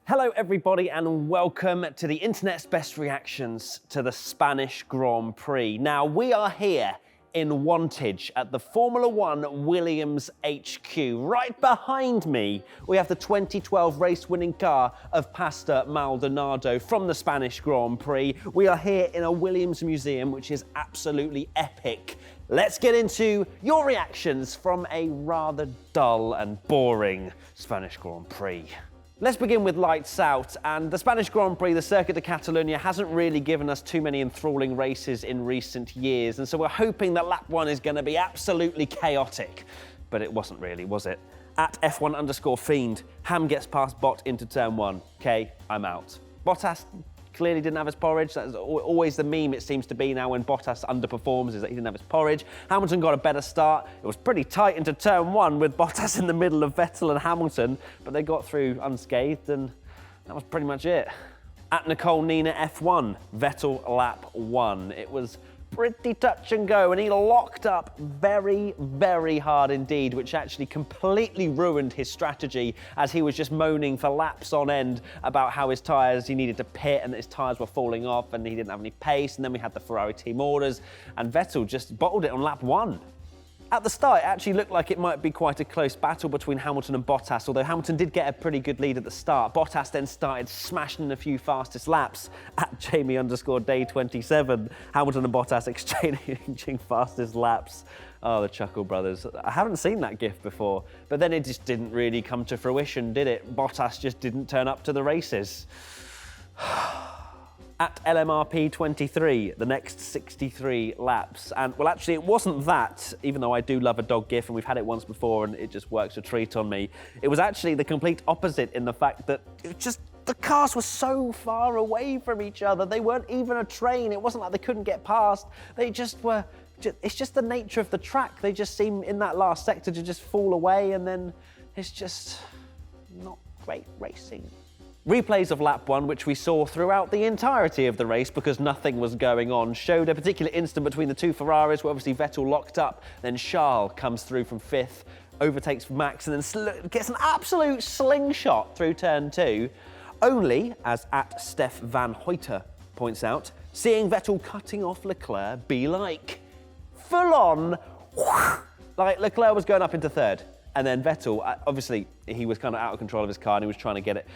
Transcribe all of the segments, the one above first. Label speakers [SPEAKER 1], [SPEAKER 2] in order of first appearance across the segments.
[SPEAKER 1] Hello everybody and welcome to the internet's best reactions to the Spanish Grand Prix. Now we are here in Wantage at the Formula One Williams HQ. Right behind me we have the 2012 race-winning car of Pastor Maldonado from the Spanish Grand Prix. We are here in a Williams museum which is absolutely epic. Let's get into your reactions from a rather dull and boring Spanish Grand Prix. Let's begin with lights out, and the Spanish Grand Prix, the Circuit de Catalunya, hasn't really given us too many enthralling races in recent years, and so we're hoping that lap one is going to be absolutely chaotic. But it wasn't really, was it? At F1_Fiend, Ham gets past Bott into turn one. Okay, I'm out. Bottas clearly didn't have his porridge. That's always the meme it seems to be now when Bottas underperforms, is that he didn't have his porridge. Hamilton got a better start. It was pretty tight into turn one with Bottas in the middle of Vettel and Hamilton, but they got through unscathed and that was pretty much it. At Nicole Nina F1, Vettel lap one. It was pretty touch and go, and he locked up very, very hard indeed, which actually completely ruined his strategy as he was just moaning for laps on end about how his tyres, he needed to pit and that his tyres were falling off and he didn't have any pace, and then we had the Ferrari team orders and Vettel just bottled it on lap one. At the start, it actually looked like it might be quite a close battle between Hamilton and Bottas, although Hamilton did get a pretty good lead at the start. Bottas then started smashing in a few fastest laps. At Jamie_Day27, Hamilton and Bottas exchanging fastest laps. Oh, the Chuckle Brothers. I haven't seen that gif before, but then it just didn't really come to fruition, did it? Bottas just didn't turn up to the races. At LMRP23, the next 63 laps. And well, actually, it wasn't that, even though I do love a dog gif and we've had it once before and it just works a treat on me. It was actually the complete opposite in the fact that the cars were so far away from each other. They weren't even a train. It wasn't like they couldn't get past. They just were, it's just the nature of the track. They just seem in that last sector to just fall away, and then it's just not great racing. Replays of lap one, which we saw throughout the entirety of the race because nothing was going on, showed a particular instant between the two Ferraris where obviously Vettel locked up, then Charles comes through from fifth, overtakes Max, and then gets an absolute slingshot through turn two. Only, as at Steph Van Hoyter points out, seeing Vettel cutting off Leclerc be like full on, like Leclerc was going up into third. And then Vettel, obviously, he was kind of out of control of his car and he was trying to get it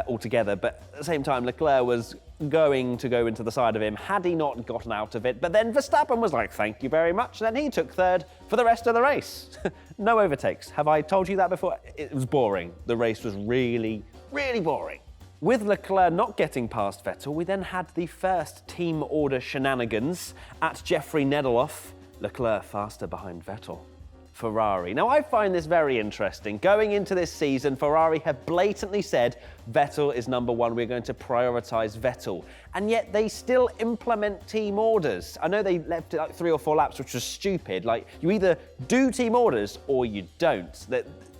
[SPEAKER 1] all together. But at the same time, Leclerc was going to go into the side of him had he not gotten out of it. But then Verstappen was like, thank you very much. And then he took third for the rest of the race. No overtakes. Have I told you that before? It was boring. The race was really, really boring. With Leclerc not getting past Vettel, we then had the first team order shenanigans at Jeffrey Nedeloff. Leclerc faster behind Vettel. Ferrari. Now, I find this very interesting. Going into this season, Ferrari have blatantly said Vettel is number one, we're going to prioritise Vettel. And yet they still implement team orders. I know they left it like 3 or 4 laps, which was stupid. Like, you either do team orders or you don't.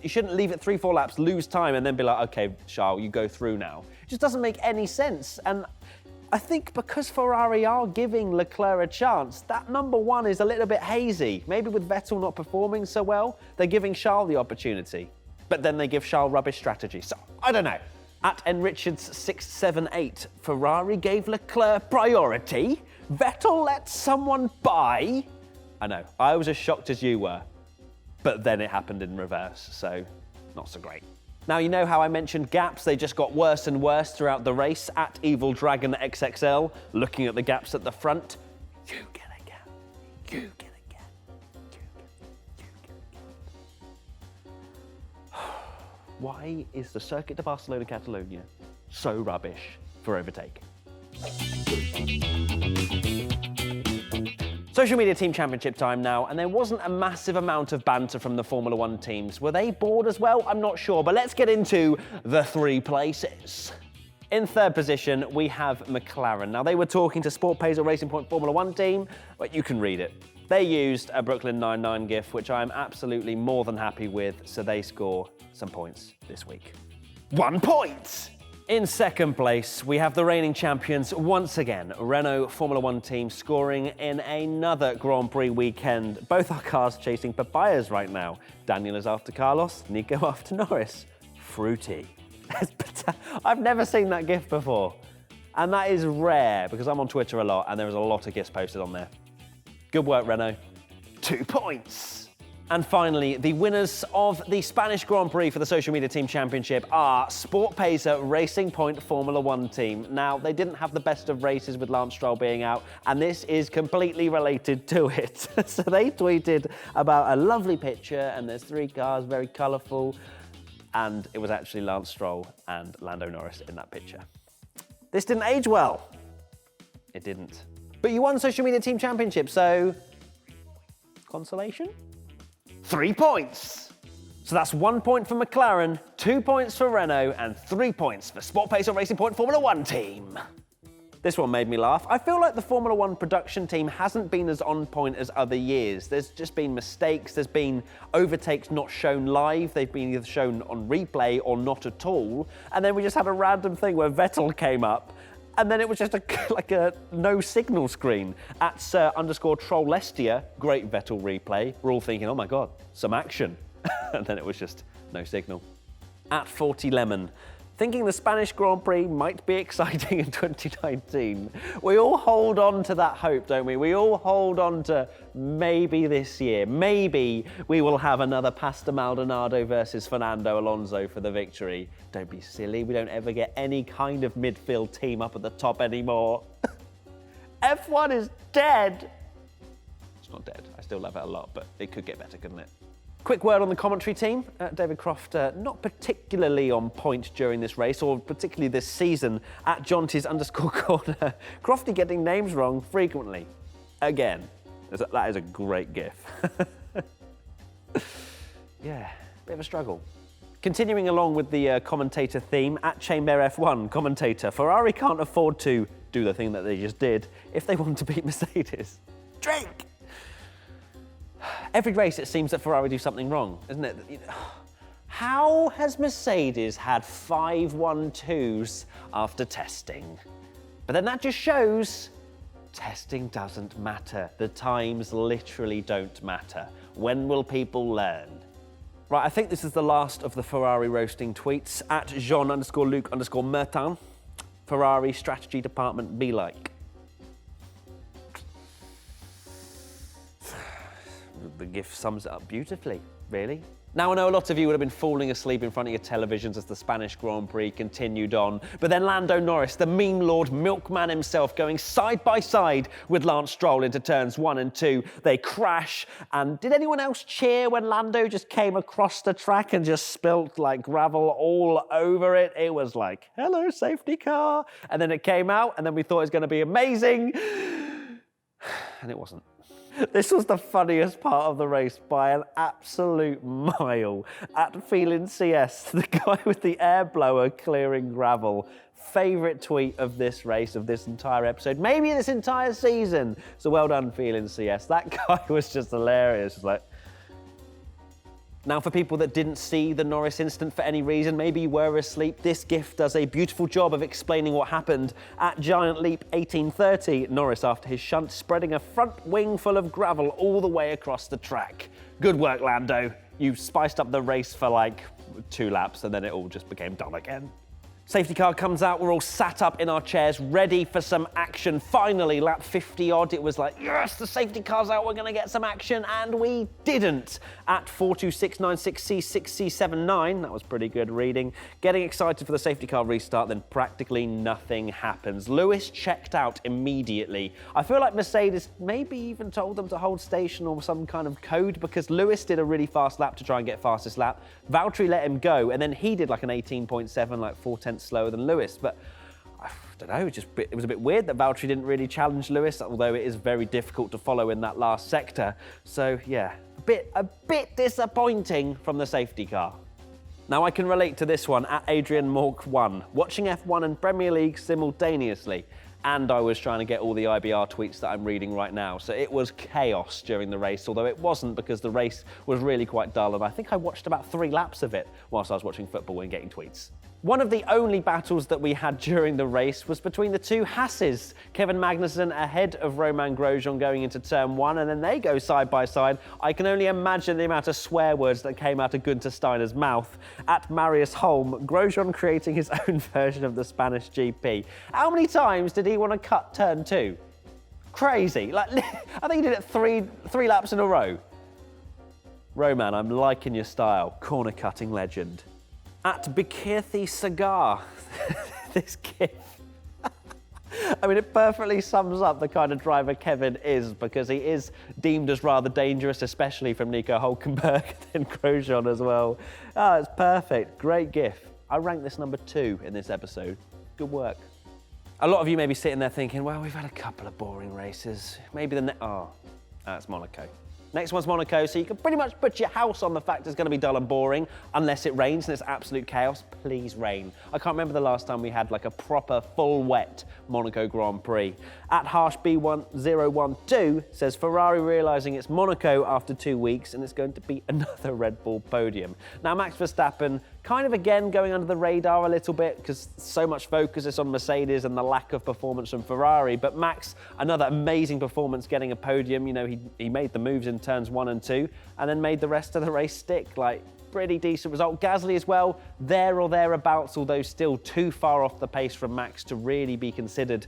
[SPEAKER 1] You shouldn't leave it 3-4 laps, lose time, and then be like, okay, Charles, you go through now. It just doesn't make any sense. And I think because Ferrari are giving Leclerc a chance, that number one is a little bit hazy. Maybe with Vettel not performing so well, they're giving Charles the opportunity. But then they give Charles rubbish strategy. So, I don't know. At nrichards678, Ferrari gave Leclerc priority. Vettel let someone by. I know, I was as shocked as you were. But then it happened in reverse, so not so great. Now, you know how I mentioned gaps? They just got worse and worse throughout the race. At Evil Dragon XXL, looking at the gaps at the front. You get a gap. You get a gap. You get a gap. Why is the Circuit de Barcelona-Catalunya so rubbish for overtaking? Social media team championship time now, and there wasn't a massive amount of banter from the Formula One teams. Were they bored as well? I'm not sure, but let's get into the 3 places. In third position, we have McLaren. Now, they were talking to Sport Pacer Racing Point Formula One team, but you can read it. They used a Brooklyn Nine-Nine gif, which I'm absolutely more than happy with, so they score some points this week. 1 point! In second place, we have the reigning champions once again, Renault Formula One team, scoring in another Grand Prix weekend. Both our cars chasing papayas right now. Daniel is after Carlos, Nico after Norris. Fruity. I've never seen that GIF before. And that is rare because I'm on Twitter a lot and there is a lot of GIFs posted on there. Good work, Renault. 2 points. And finally, the winners of the Spanish Grand Prix for the Social Media Team Championship are Sport Pacer Racing Point Formula One team. Now, they didn't have the best of races with Lance Stroll being out, and this is completely related to it. So they tweeted about a lovely picture, and there's 3 cars, very colourful, and it was actually Lance Stroll and Lando Norris in that picture. This didn't age well. It didn't. But you won Social Media Team Championship, so consolation? 3 points. So that's 1 point for McLaren, 2 points for Renault, and 3 points for Sport Pacer Racing Point Formula One team. This one made me laugh. I feel like the Formula One production team hasn't been as on point as other years. There's just been mistakes, there's been overtakes not shown live, they've been either shown on replay or not at all. And then we just had a random thing where Vettel came up, and then it was just like a no signal screen. At _Trollestia, great Vettel replay. We're all thinking, oh my God, some action. And then it was just no signal. At 40 Lemon, thinking the Spanish Grand Prix might be exciting in 2019. We all hold on to that hope, don't we? We all hold on to maybe this year, maybe we will have another Pastor Maldonado versus Fernando Alonso for the victory. Don't be silly, we don't ever get any kind of midfield team up at the top anymore. F1 is dead. It's not dead, I still love it a lot, but it could get better, couldn't it? Quick word on the commentary team. David Croft, not particularly on point during this race, or particularly this season, at Jonty's _corner. Crofty getting names wrong frequently. Again, that is a great GIF. Yeah, bit of a struggle. Continuing along with the commentator theme, at Chamber F1 commentator, Ferrari can't afford to do the thing that they just did if they want to beat Mercedes. Drink! Every race, it seems that Ferrari do something wrong, isn't it? How has Mercedes had 5-1-2s after testing? But then that just shows testing doesn't matter. The times literally don't matter. When will people learn? Right, I think this is the last of the Ferrari roasting tweets. At Jean_Luc_Mertin, Ferrari strategy department be like. The GIF sums it up beautifully, really. Now, I know a lot of you would have been falling asleep in front of your televisions as the Spanish Grand Prix continued on, but then Lando Norris, the meme lord milkman himself, going side by side with Lance Stroll into turns 1 and 2. They crash, and did anyone else cheer when Lando just came across the track and just spilt like gravel all over it? It was like, hello, safety car. And then it came out, and then we thought it was going to be amazing, and it wasn't. This was the funniest part of the race by an absolute mile. At Feeling CS, the guy with the air blower clearing gravel. Favourite tweet of this race, of this entire episode, maybe this entire season. So well done, Feeling CS. That guy was just hilarious. It's like, now, for people that didn't see the Norris incident for any reason, maybe you were asleep, this GIF does a beautiful job of explaining what happened. At Giant Leap 1830, Norris, after his shunt, spreading a front wing full of gravel all the way across the track. Good work, Lando. You spiced up the race for like 2 laps and then it all just became dull again. Safety car comes out, we're all sat up in our chairs, ready for some action. Finally, lap 50 odd, it was like, yes, the safety car's out, we're gonna get some action, and we didn't. At 42696C6C79, that was pretty good reading. Getting excited for the safety car restart, then practically nothing happens. Lewis checked out immediately. I feel like Mercedes maybe even told them to hold station or some kind of code, because Lewis did a really fast lap to try and get fastest lap. Valtteri let him go, and then he did like an 18.7, like 4/10 slower than Lewis, but I don't know, it was a bit weird that Valtteri didn't really challenge Lewis, although it is very difficult to follow in that last sector. So yeah, a bit disappointing from the safety car. Now I can relate to this one, at Adrian Mork 1, watching F1 and Premier League simultaneously, and I was trying to get all the IBR tweets that I'm reading right now, so it was chaos during the race, although it wasn't, because the race was really quite dull, and I think I watched about 3 laps of it whilst I was watching football and getting tweets. One of the only battles that we had during the race was between the two Hasses. Kevin Magnussen ahead of Romain Grosjean going into turn 1, and then they go side by side. I can only imagine the amount of swear words that came out of Günther Steiner's mouth. At Marius Holm, Grosjean creating his own version of the Spanish GP. How many times did he want to cut turn 2? Crazy. Like, I think he did it three laps in a row. Roman, I'm liking your style. Corner cutting legend. At Bikirthi Cigar, this gif. I mean, it perfectly sums up the kind of driver Kevin is, because he is deemed as rather dangerous, especially from Nico Hülkenberg and Grosjean as well. Oh, it's perfect. Great gif. I rank this number 2 in this episode. Good work. A lot of you may be sitting there thinking, well, we've had a couple of boring races. Maybe that's Monaco. Next one's Monaco, so you can pretty much put your house on the fact it's going to be dull and boring, unless it rains and it's absolute chaos. Please rain. I can't remember the last time we had like a proper full wet Monaco Grand Prix. At Harsh B1012 says Ferrari realising it's Monaco after 2 weeks and it's going to be another Red Bull podium. Now Max Verstappen kind of again going under the radar a little bit because so much focus is on Mercedes and the lack of performance from Ferrari, but Max, another amazing performance getting a podium. You know, he made the moves in turns 1 and 2 and then made the rest of the race stick. Like, pretty decent result. Gasly as well, there or thereabouts, although still too far off the pace from Max to really be considered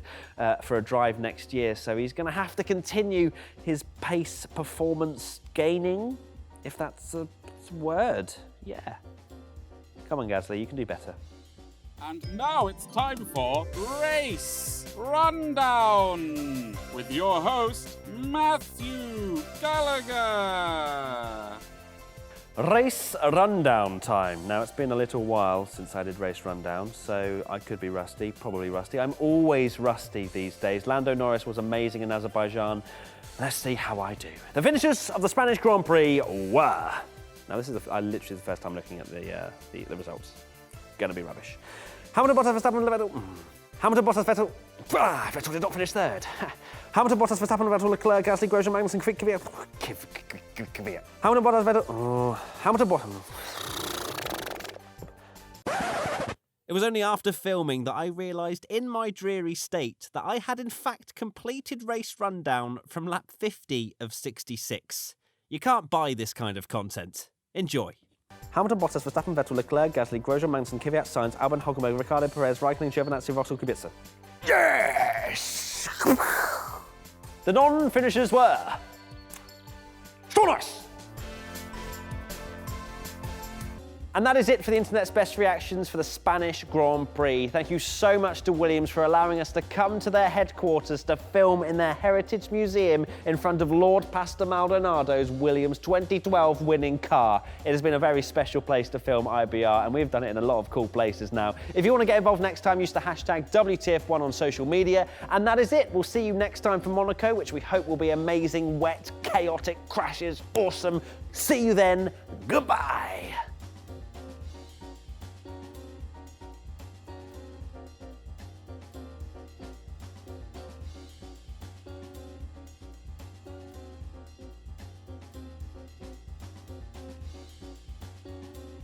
[SPEAKER 1] for a drive next year. So he's going to have to continue his pace performance gaining, if that's a word. Yeah. Come on, Gasly, you can do better.
[SPEAKER 2] And now it's time for Race Rundown with your host, Matthew Gallagher.
[SPEAKER 1] Race rundown time. Now, it's been a little while since I did race rundown, so I could be rusty, probably rusty. I'm always rusty these days. Lando Norris was amazing in Azerbaijan. Let's see how I do. The finishers of the Spanish Grand Prix were... Now, this is literally the first time looking at the results. Gonna be rubbish. Hamilton, Bottas, Verstappen, Vettel. Hamilton, Bottas, Vettel. Vettel did not finish third. Hamilton, Bottas, Verstappen, Vettel, Leclerc, Gasly, Grosjean, Magnussen, Kvyat. Hamilton, Bottas, Vettel. Hamilton, Bottas. It was only after filming that I realised in my dreary state that I had in fact completed race rundown from lap 50 of 66. You can't buy this kind of content. Enjoy. Hamilton, Bottas, Verstappen, Vettel, Leclerc, Gasly, Grosjean, Magnussen, Kvyat, Sainz, Albon, Hülkenberg, Ricciardo, Perez, Raikkonen, Giovinazzi, Russell, Kubica. Yes! The non-finishers were... Norris! And that is it for the internet's best reactions for the Spanish Grand Prix. Thank you so much to Williams for allowing us to come to their headquarters to film in their Heritage Museum in front of Lord Pastor Maldonado's Williams 2012 winning car. It has been a very special place to film IBR, and we've done it in a lot of cool places now. If you want to get involved next time, use the hashtag WTF1 on social media. And that is it. We'll see you next time for Monaco, which we hope will be amazing, wet, chaotic crashes. Awesome. See you then. Goodbye.